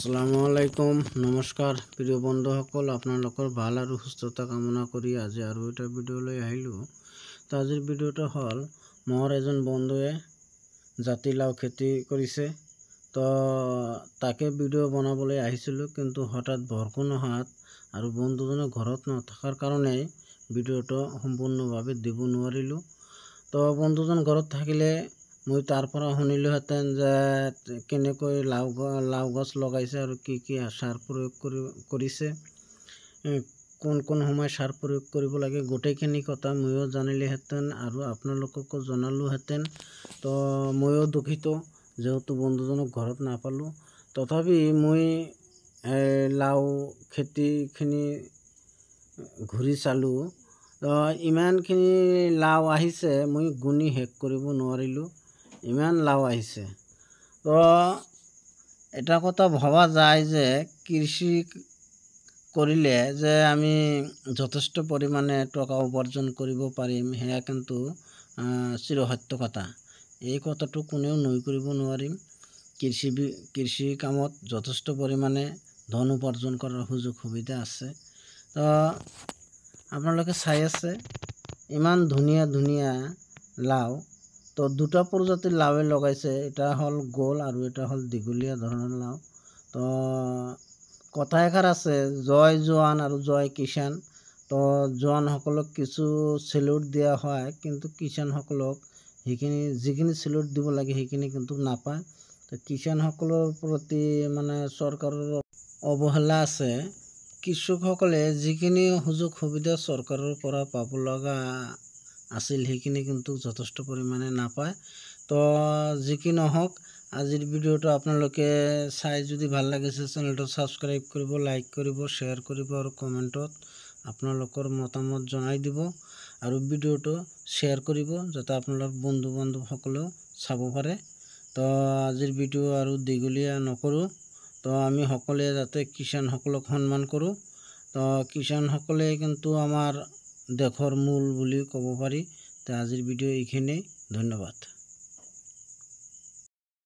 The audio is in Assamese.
আসসালামু আলাইকুম নমস্কাৰ প্ৰিয় বন্ধুসকল আপোনালোকৰ ভাল আৰু সুস্থতা কামনা কৰি আজি আৰু এটা ভিডিঅ'লৈ আহিলোঁ। তো আজিৰ ভিডিঅ'টো হ'ল মোৰ এজন বন্ধুৱে জাতিলাও খেতি কৰিছে। তো তাকে ভিডিঅ' বনাবলৈ আহিছিলোঁ, কিন্তু হঠাৎ বৰষুণ অহাত আৰু বন্ধুজনে ঘৰত নথকাৰ কাৰণে ভিডিঅ'টো সম্পূৰ্ণভাৱে দিব নোৱাৰিলোঁ। তো বন্ধুজন ঘৰত থাকিলে মই তাৰ পৰা শুনিলোহেঁতেন যে কেনেকৈ লাও গছ লগাইছে আৰু কি কি সাৰ প্ৰয়োগ কৰিছে, কোন কোন সময় সাৰ প্ৰয়োগ কৰিব লাগে, গোটেইখিনি কথা ময়ো জানিলোহেঁতেন আৰু আপোনালোককো জনালোহেঁতেন। তো ময়ো দুখিত যেহেতু বন্ধুজনক ঘৰত নাপালোঁ। তথাপি মই লাও খেতিখিনি ঘূৰি চালোঁ। ইমানখিনি লাও আহিছে, মই গুণি শেষ কৰিব নোৱাৰিলোঁ, ইমান লাও আহিছে। তো এটা কথা ভবা যায় যে কৃষি কৰিলে যে আমি যথেষ্ট পৰিমাণে টকা উপাৰ্জন কৰিব পাৰিম, সেয়া কিন্তু চিৰসত্য কথা। এই কথাটো কোনেও নুই কৰিব নোৱাৰিম। কৃষি কামত যথেষ্ট পৰিমাণে ধন উপাৰ্জন কৰাৰ সুযোগ সুবিধা আছে। তো আপোনালোকে চাই আছে ইমান ধুনীয়া ধুনীয়া লাও। তো দুটা প্ৰজাতিৰ লাওৱে লগাইছে, এটা হ'ল গোল আৰু এটা হ'ল দীঘলীয়া ধৰণৰ লাও। তো কথা এষাৰ আছে, জয় জোৱান আৰু জয় কিষাণ। তো জোৱানসকলক কিছু চেলুট দিয়া হয়, কিন্তু কিষাণসকলক যিখিনি চেলুট দিব লাগে সেইখিনি কিন্তু নাপায়। তো কিষাণসকলৰ প্ৰতি মানে চৰকাৰৰ অৱহেলা আছে। কৃষকসকলে যিখিনি সুযোগ সুবিধা চৰকাৰৰ পৰা পাব লগা আছিল সেইখিনি কিন্তু যথেষ্ট পৰিমাণে নাপায়। তো যি কি নহওক, আজিৰ ভিডিঅ'টো আপোনালোকে চাই যদি ভাল লাগিছে চেনেলটো ছাবস্ক্ৰাইব কৰিব, লাইক কৰিব, শ্বেয়াৰ কৰিব আৰু কমেণ্টত আপোনালোকৰ মতামত জনাই দিব আৰু ভিডিঅ'টো শ্বেয়াৰ কৰিব যাতে আপোনালোকৰ বন্ধু বান্ধৱসকলেও চাব পাৰে। তো আজিৰ ভিডিঅ' আৰু দীঘলীয়া নকৰোঁ। তো আমি সকলোৱে যাতে কিষাণসকলক সন্মান কৰোঁ। তো কিষাণসকলে কিন্তু আমাৰ দেশৰ মূল বুলি ক'ব পাৰি। তো আজিৰ ভিডিঅ' এইখিনিয়েই, ধন্যবাদ।